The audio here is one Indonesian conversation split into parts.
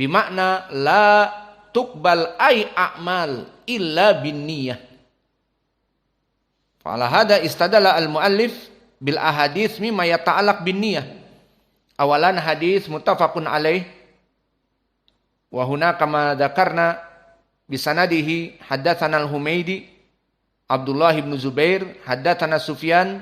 Bimakna la tuqbal ay a'mal illa bin niyah. Fa'ala hada istadala al-muallif bil ahadits mimma yata'allaq bin niyah. Awalan hadis muttafaqun alaih wa huna kama dzakarna bisanadihi haddatsana al-Humaidi Abdullah ibn Zubair haddatsana Sufyan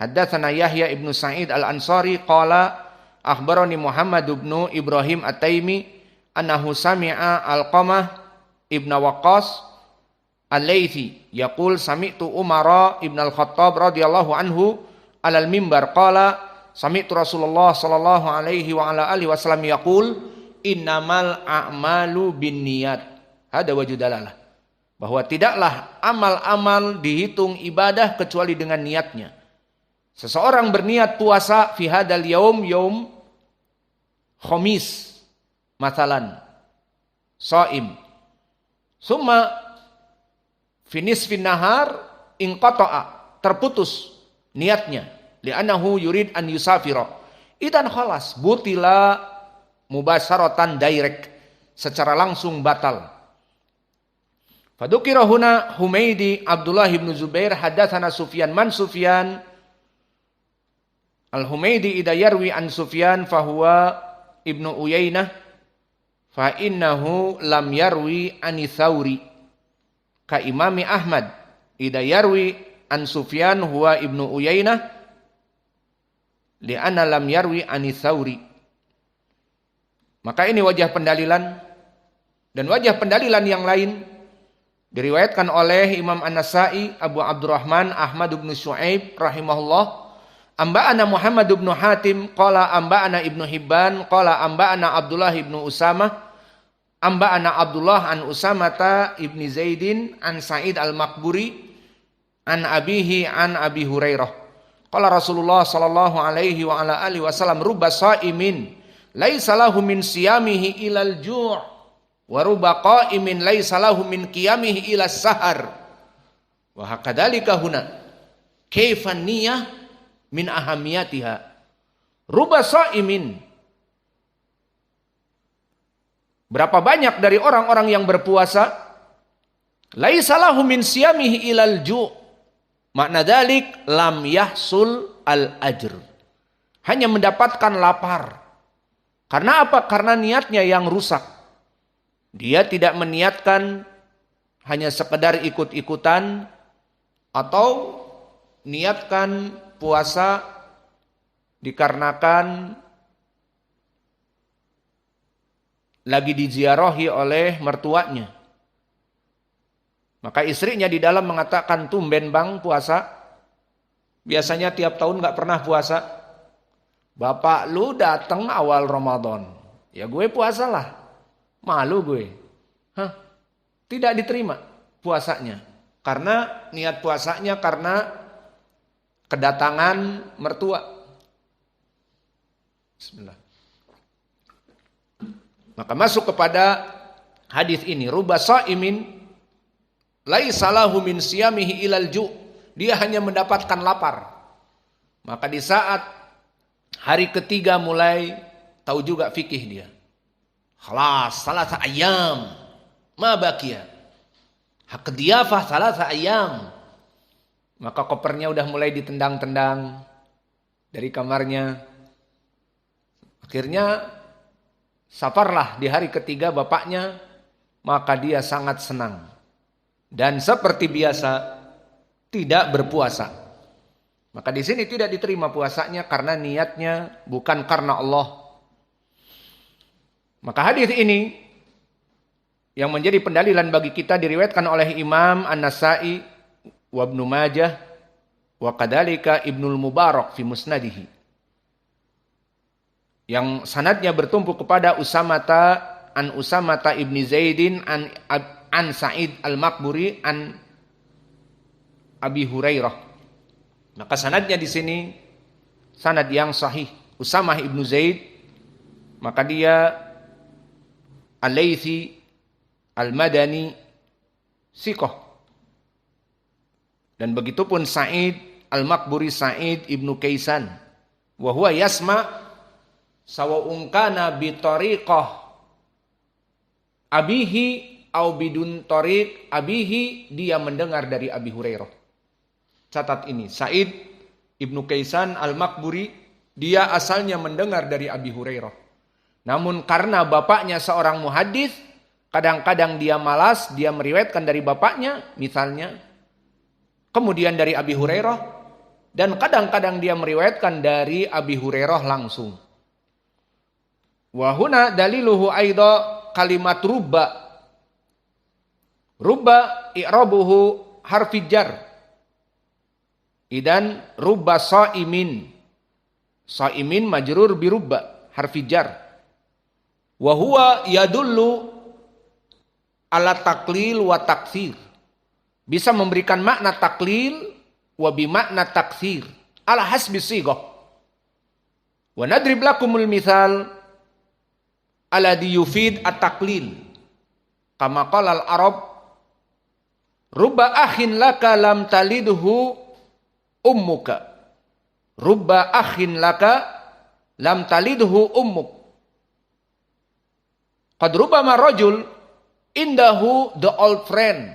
haddatsana Yahya ibn Sa'id al-Ansari qala akhbarani Muhammad ibn Ibrahim at-Taimi annahu sami'a Alqamah ibn Waqqas al-Laythi yaqul sami'tu Umar ibn al-Khattab radhiyallahu anhu alal mimbar qala sami'tu Rasulullah sallallahu alaihi wa ala alihi wasallam yaqul innamal a'malu binniyat. Hada wajhu dalalah. Bahwa tidaklah amal-amal dihitung ibadah kecuali dengan niatnya. Seseorang berniat puasa fi hadal yaum khamis mathalan shaim. Summa fi nisfin nahar inqata'a, terputus niatnya. Li'annahu yurid an yusafira. Idan khalas butila mubasyaratan direct, secara langsung batal. Fadukira huna Humaidi Abdullah ibn Zubair haddatsana Sufyan man Sufyan al-Humaidi idza yarwi an Sufyan fahuwa ibnu Uyainah fa innahu lam yarwi an Tsauri ka Imami Ahmad idza yarwi an Sufyan huwa ibnu Uyainah li'anna lam yarwi an Tsauri. Maka ini wajah pendalilan, dan wajah pendalilan yang lain diriwayatkan oleh Imam An-Nasa'i Abu Abdurrahman Ahmad bin Syu'aib rahimahullah, amba'ana Muhammad bin Hatim qala amba'ana Ibnu Hibban qala amba'ana Abdullah bin Usamah amba'ana Abdullah an Usamata ibni Zaidin an Sa'id al-Maqburi an abihi an Abi Hurairah qala Rasulullah sallallahu alaihi wa ala alihi wasallam rubba sha'imin laisa lahu min siyamihi ilal ju' wa rubba qa'imin laisa lahu min qiyamihi ila sahar wa hakadzalika huna kaifa niyyah min ahamiyatiha. Rubba sha'imin, berapa banyak dari orang-orang yang berpuasa laisa lahu min siyamihi ilal ju', makna dzalik lam yahsul al ajr, hanya mendapatkan lapar. Karena apa? Karena niatnya yang rusak. Dia tidak meniatkan hanya sekedar ikut-ikutan atau niatkan puasa dikarenakan lagi diziarahi oleh mertuanya. Maka istrinya di dalam mengatakan, tumben bang puasa, biasanya tiap tahun gak pernah puasa. Bapak lu datang awal Ramadan, ya gue puasalah, malu gue. Tidak diterima puasanya, karena niat puasanya karena kedatangan mertua. Bismillah. Maka masuk kepada hadis ini, rubba sha'imin laisa lahu min siyamihi ilal ju', dia hanya mendapatkan lapar. Maka di saat hari ketiga mulai tahu juga fikih dia. Khalas, salasa ayyam ma baqiya. Hak diyafah salasa ayyam. Maka kopernya udah mulai ditendang-tendang dari kamarnya. Akhirnya safarlah di hari ketiga bapaknya, maka dia sangat senang. Dan seperti biasa tidak berpuasa. Maka di sini tidak diterima puasanya karena niatnya bukan karena Allah. Maka hadis ini yang menjadi pendalilan bagi kita diriwayatkan oleh Imam An-Nasa'i wa Ibnu Majah wa kadzalika Ibnul Mubarak fi musnadihi. Yang sanadnya bertumpu kepada Usamata ibni Zaidin an Sa'id al-Maqburi an Abi Hurairah. Maka sanadnya di sini sanad yang sahih. Usamah ibnu Zaid, maka dia Al-Laythi Al-Madani Siqah. Dan begitupun Sa'id Al-Maqburi Sa'id ibnu Kaisan. Wa huwa yasma' sawa'un kana bi tariqah abihi au bidun tariq abihi, dia mendengar dari Abi Hurairah. Catat ini, Sa'id Ibnu Kaisan Al-Makburi, dia asalnya mendengar dari Abi Hurairah. Namun karena bapaknya seorang muhadis, kadang-kadang dia malas, dia meriwayatkan dari bapaknya, misalnya, kemudian dari Abi Hurairah, dan kadang-kadang dia meriwayatkan dari Abi Hurairah langsung. Wahuna daliluhu aidha kalimat rubba. Rubba i'rabuhu harfi jar. Idan rubba sa'imin. Sa'imin majrur bi rubba harfi jar. Wa huwa yadullu ala taklil wa taksir. Bisa memberikan makna taklil wa bi makna taksir ala hasbi sighah. Wa nadrib lakumul mithal alladhi yufid at-taklil. Kama qala al-arab rubba akhin laka lam talidhu ummuka. Rubba akhin laka lam talidhu ummuk. Qad rubbama rajul indahu the old friend.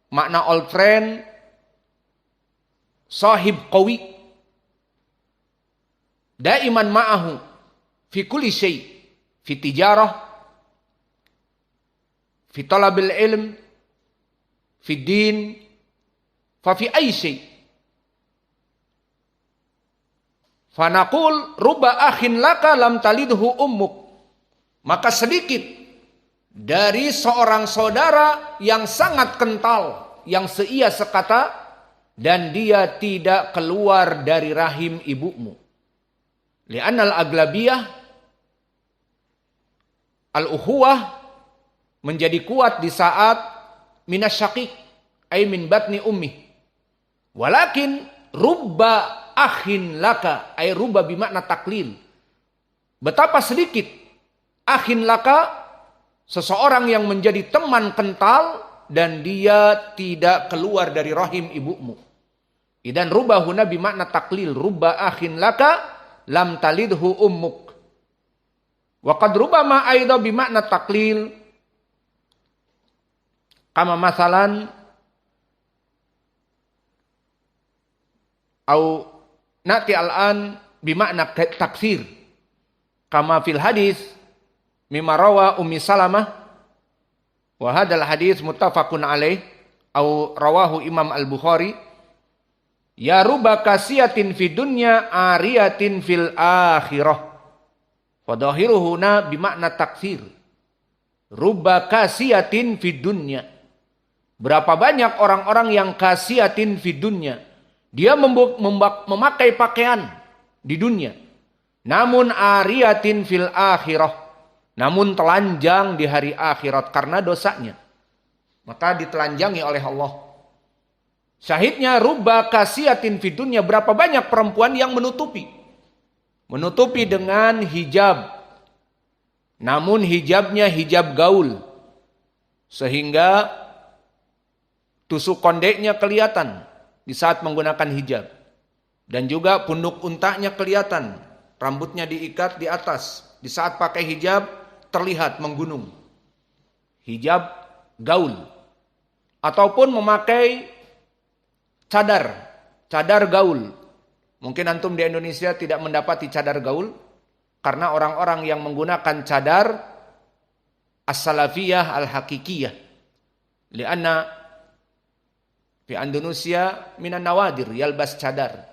Makna old friend sahib qawi daiman ma'ahu fi kulli syai' fi tijarah fi talabil ilm fi din fa fi ayyi syai'. Fa naqul rubba akhin laka lam talidhu ummuk. Maka sedikit dari seorang saudara yang sangat kental, yang seia sekata, dan dia tidak keluar dari rahim ibumu. Li'annal aglabiyah al-ukhuwah menjadi kuat di saat minasyaqiq, ay min batni ummi. Walakin rubba akhin laka, ay rubba bimakna taklil. Betapa sedikit akhin laka, seseorang yang menjadi teman kental dan dia tidak keluar dari rahim ibumu. Idan rubba huna bimakna taklil, rubba akhin laka lam talidhu ummuk. Wa qad rubbama aidha bimakna taklil, kama masalan au nati al-an bimakna taksir, kama fil hadis mimma rawa Ummi Salamah wa hadzal hadis muttafaqun alaih au rawahu Imam Al-Bukhari. Ya rubba kasiyatin fid dunya ariyatin fil akhirah. Wa dhahiruhuna bimakna taksir. Rubba kasiyatin fid dunya. Berapa banyak orang-orang yang kasiyatin fid dunya. Dia memakai pakaian di dunia. Namun ariyatin fil akhirah. Namun telanjang di hari akhirat karena dosanya. Maka ditelanjangi oleh Allah. Syahidnya rubba kasiyatin fid dunya. Berapa banyak perempuan yang menutupi. Menutupi dengan hijab. Namun hijabnya hijab gaul. Sehingga tusuk kondeknya kelihatan di saat menggunakan hijab. Dan juga punuk untaknya kelihatan. Rambutnya diikat di atas. Di saat pakai hijab terlihat menggunung. Hijab gaul. Ataupun memakai cadar. Cadar gaul. Mungkin antum di Indonesia tidak mendapati cadar gaul. Karena orang-orang yang menggunakan cadar as-salafiyah al-hakikiyah. Lianna fi Indonesia minan nawadir yalbas cadar.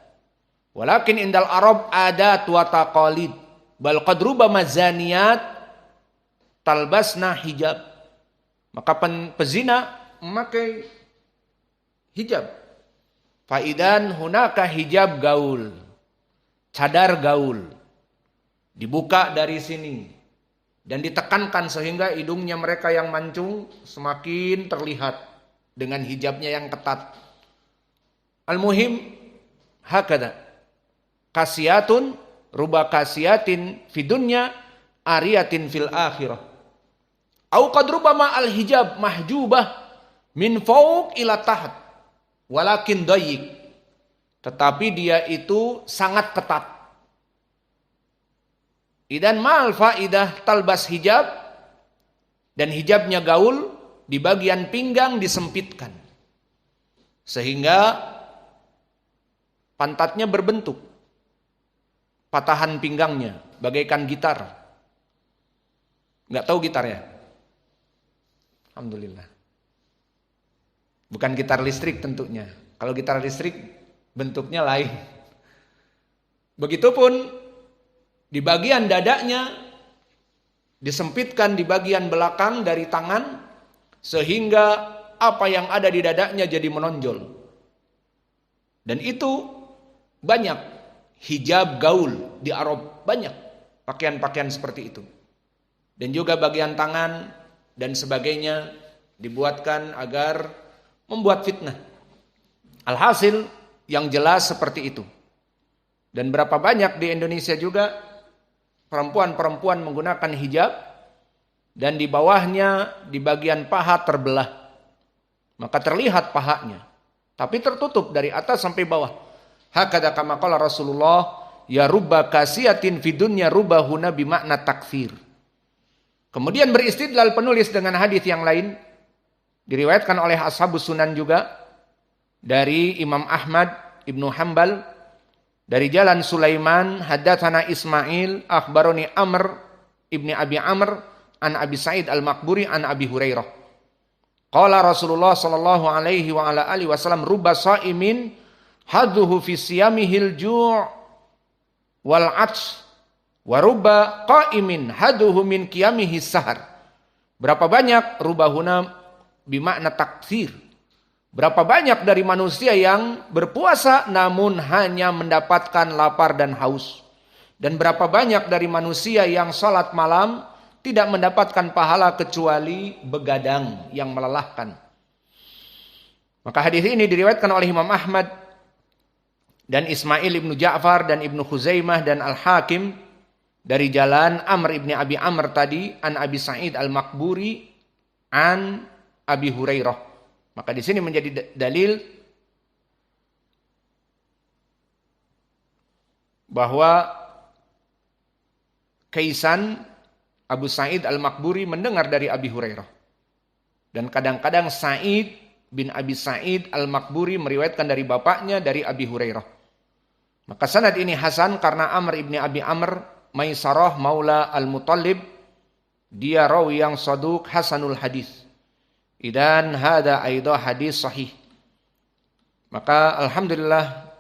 Walakin indal Arab adat wa taqalid. Bal qad rubbama zaniyat talbasna hijab. Maka pezina memakai hijab. Faidan hunaka hijab gaul. Cadar gaul. Dibuka dari sini. Dan ditekankan sehingga hidungnya mereka yang mancung semakin terlihat. Dengan hijabnya yang ketat. Al-muhim hakada. Kasiyatun ruba kasiyatin fidunya ariyatin fil akhirah. Au qad rubama al-hijab mahjubah min fawq ila tahat. Walakin dayyik. Tetapi dia itu sangat ketat. Idan ma'al faidah talbas hijab. Dan hijabnya gaul, di bagian pinggang disempitkan. Sehingga pantatnya berbentuk. Patahan pinggangnya, bagaikan gitar. Nggak tahu gitar ya? Alhamdulillah. Bukan gitar listrik tentunya. Kalau gitar listrik bentuknya lain. Begitupun di bagian dadanya disempitkan di bagian belakang dari tangan sehingga apa yang ada di dadanya jadi menonjol. Dan itu banyak hijab gaul di Arab, banyak pakaian-pakaian seperti itu. Dan juga bagian tangan dan sebagainya dibuatkan agar membuat fitnah. Alhasil yang jelas seperti itu. Dan berapa banyak di Indonesia juga perempuan-perempuan menggunakan hijab dan di bawahnya di bagian paha terbelah. Maka terlihat pahanya, tapi tertutup dari atas sampai bawah. Hakada kama qala Rasulullah, ya rubba kasiyatin fid dunya rubahuna bimakna takfir. Kemudian beristidlal penulis dengan hadis yang lain diriwayatkan oleh Ashabus Sunan juga dari Imam Ahmad Ibnu Hanbal dari jalan Sulaiman haddatsana Ismail akhbaroni Amr ibni Abi Amr an Abi Sa'id al-Maqburi an Abi Hurairah. Qala Rasulullah sallallahu alaihi wa ala alihi wasallam rubba sha'imin hadduhu fi siyamihil ju' wal 'atsy wa rubba qa'imin hadduhu min qiyamihi sahar. Berapa banyak rubahuna bimakna takfir. Berapa banyak dari manusia yang berpuasa namun hanya mendapatkan lapar dan haus. Dan berapa banyak dari manusia yang salat malam tidak mendapatkan pahala kecuali begadang yang melelahkan. Maka hadis ini diriwayatkan oleh Imam Ahmad dan Ismail ibnu Ja'far dan Ibnu Khuzaimah dan Al-Hakim dari jalan Amr ibni Abi Amr tadi an Abi Sa'id al-Maqburi an Abi Hurairah. Maka di sini menjadi dalil bahwa Kaisan Abu Sa'id al-Maqburi mendengar dari Abi Hurairah. Dan kadang-kadang Sa'id bin Abi Sa'id al-Maqburi meriwayatkan dari bapaknya dari Abi Hurairah. Maka sanad ini hasan karena Amr ibni Abi Amr Maisarah maula al-Muttalib dia rawi yang saduq hasanul hadis. Idan hada aidah hadis sahih. Maka alhamdulillah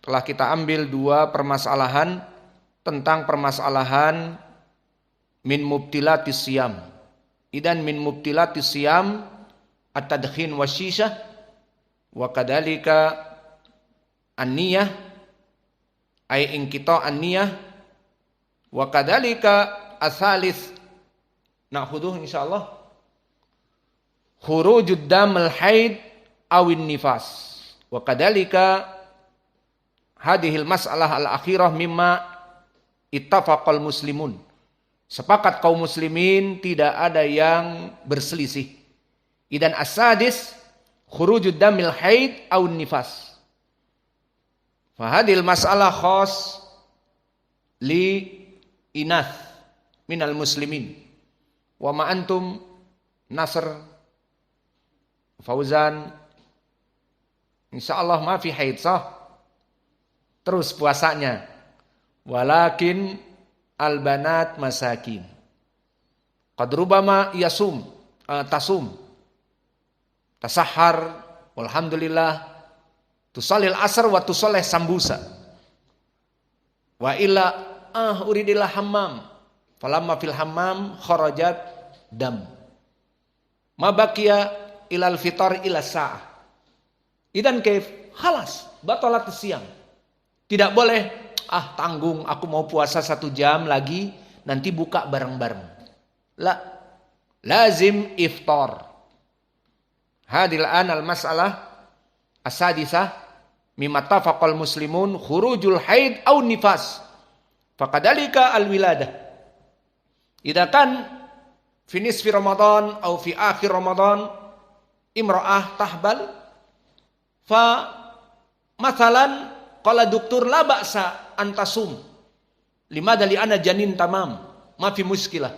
telah kita ambil dua permasalahan tentang permasalahan min mubtilatis siyam. Idan min mubtilatis siyam at-tadkhin wasyishah wa kadzalika an-niyah ay inqita an-niyah wa kadzalika asalis na'khudhu insyaallah khurujud damil haid awin nifas wa kadzalika hadhil mas'alah al-akhirah mimma ittafaqal muslimun. Sepakat kaum muslimin tidak ada yang berselisih. Idan as-sadis khurujud damil haid awin nifas. Fa hadhil mas'alah khas li inath minal muslimin. Wa ma antum Nasr Fauzan insyaallah ma fi haid sah. Terus puasanya. Walakin al-banat masakin. Qad rubama yasum tasum. Tasahhar walhamdulillah tusallil asar wa tusallih sambusa. Wa illa uridillah hammam. Falamma fil hammam kharajat dam. Ma baqiya ilal fitar ila sa'ah. Idan kaif? Khalas, batalat siyam. Tidak boleh tanggung aku mau puasa 1 jam lagi nanti buka bareng-bareng. La, lazim iftar. Hadil an al mas'alah as-sadisah mimma tafaqal muslimun khurujul haid aw nifas. Faqadalika al wiladah. Idza kan fi nisfi Ramadan atau fi akhir Ramadan imra'ah tahbal fa mathalan qala doktor la ba'sa antasum limadha li ana janin tamam ma fi muskilah.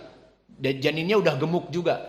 Dan janinnya udah gemuk juga.